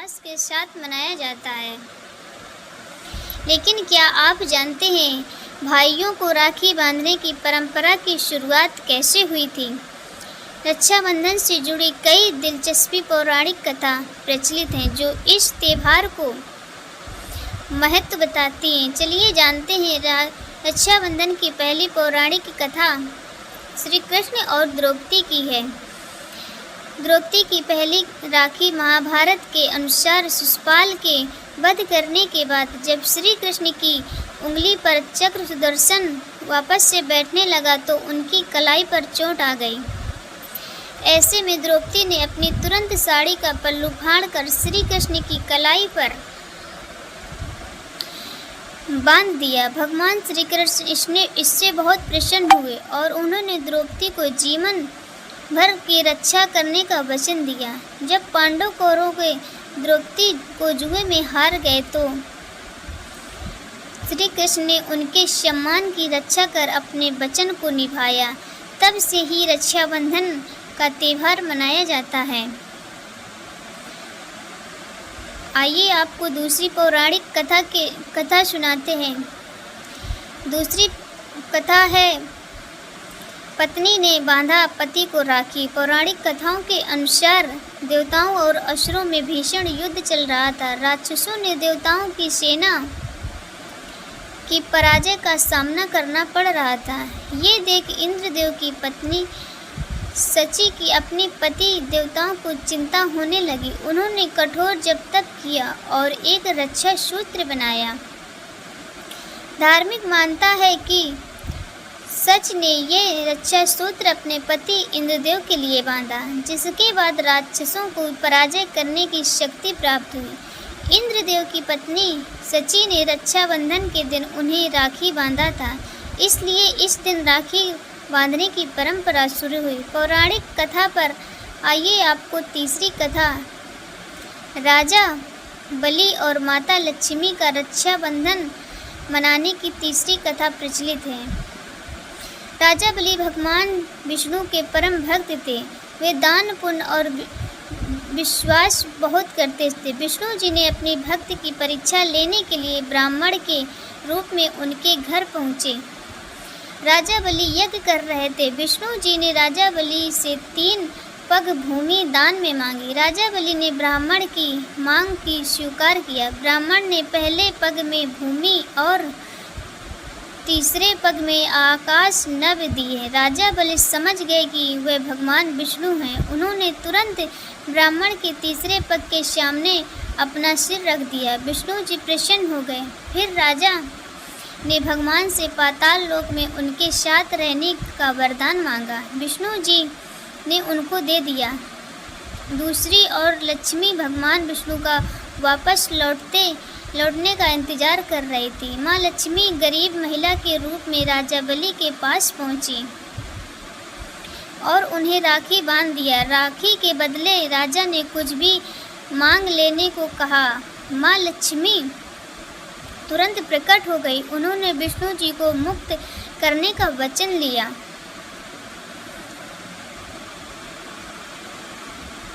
उल्लास के साथ मनाया जाता है। लेकिन क्या आप जानते हैं भाइयों को राखी बांधने की परंपरा की शुरुआत कैसे हुई थी? रक्षाबंधन से जुड़ी कई दिलचस्प पौराणिक कथा प्रचलित हैं जो इस त्योहार को महत्व बताती हैं। चलिए जानते हैं। रक्षाबंधन की पहली पौराणिक कथा श्री कृष्ण और द्रौपदी की है। द्रौपदी की पहली राखी महाभारत के अनुसार शिशुपाल के वध करने के बाद जब श्री कृष्ण की उंगली पर चक्र सुदर्शन वापस से बैठने लगा तो उनकी कलाई पर चोट आ गई। ऐसे में द्रौपदी ने अपनी तुरंत साड़ी का पल्लू फाड़कर श्री कृष्ण की कलाई पर बांध दिया। भगवान श्री कृष्ण इससे बहुत प्रसन्न हुए और उन्होंने द्रौपदी को जीवन भर की रक्षा करने का वचन दिया। जब पांडव कौरवों के द्रौपदी को जुए में हार गए तो श्री कृष्ण ने उनके सम्मान की रक्षा कर अपने वचन को निभाया। तब से ही रक्षाबंधन का त्योहार मनाया जाता है। आइए आपको दूसरी पौराणिक कथा सुनाते हैं। दूसरी कथा है पत्नी ने बांधा पति को राखी। पौराणिक कथाओं के अनुसार देवताओं और असुरों में भीषण युद्ध चल रहा था। राक्षसों ने देवताओं की सेना की पराजय का सामना करना पड़ रहा था। ये देख इंद्रदेव की पत्नी सची की अपने पति देवताओं को चिंता होने लगी। उन्होंने कठोर जप तप किया और एक रक्षा सूत्र बनाया। धार्मिक मानता है कि सच ने ये रक्षा सूत्र अपने पति इंद्रदेव के लिए बांधा, जिसके बाद राक्षसों को पराजय करने की शक्ति प्राप्त हुई। इंद्रदेव की पत्नी सची ने रक्षाबंधन के दिन उन्हें राखी बांधा था, इसलिए इस दिन राखी बांधने की परंपरा शुरू हुई। पौराणिक कथा पर आइए आपको तीसरी कथा राजा बलि और माता लक्ष्मी का रक्षाबंधन मनाने की तीसरी कथा प्रचलित है। राजा बलि भगवान विष्णु के परम भक्त थे। वे दान पुण्य और विश्वास बहुत करते थे। विष्णु जी ने अपनी भक्ति की परीक्षा लेने के लिए ब्राह्मण के रूप में उनके घर पहुँचे। राजा बलि यज्ञ कर रहे थे। विष्णु जी ने राजा बलि से 3 पग भूमि दान में मांगी। राजा बलि ने ब्राह्मण की मांग की स्वीकार किया। ब्राह्मण ने पहले पग में भूमि और तीसरे पग में आकाश नभ दिए। राजा बलि समझ गए कि वे भगवान विष्णु हैं। उन्होंने तुरंत ब्राह्मण के तीसरे पग के सामने अपना सिर रख दिया। विष्णु जी प्रसन्न हो गए। फिर राजा ने भगवान से पाताल लोक में उनके साथ रहने का वरदान मांगा। विष्णु जी ने उनको दे दिया। दूसरी ओर लक्ष्मी भगवान विष्णु का वापस लौटने का इंतजार कर रही थी। माँ लक्ष्मी गरीब महिला के रूप में राजा बलि के पास पहुंची और उन्हें राखी बांध दिया। राखी के बदले राजा ने कुछ भी मांग लेने को कहा। माँ लक्ष्मी तुरंत प्रकट हो गई। उन्होंने विष्णु जी को मुक्त करने का वचन लिया।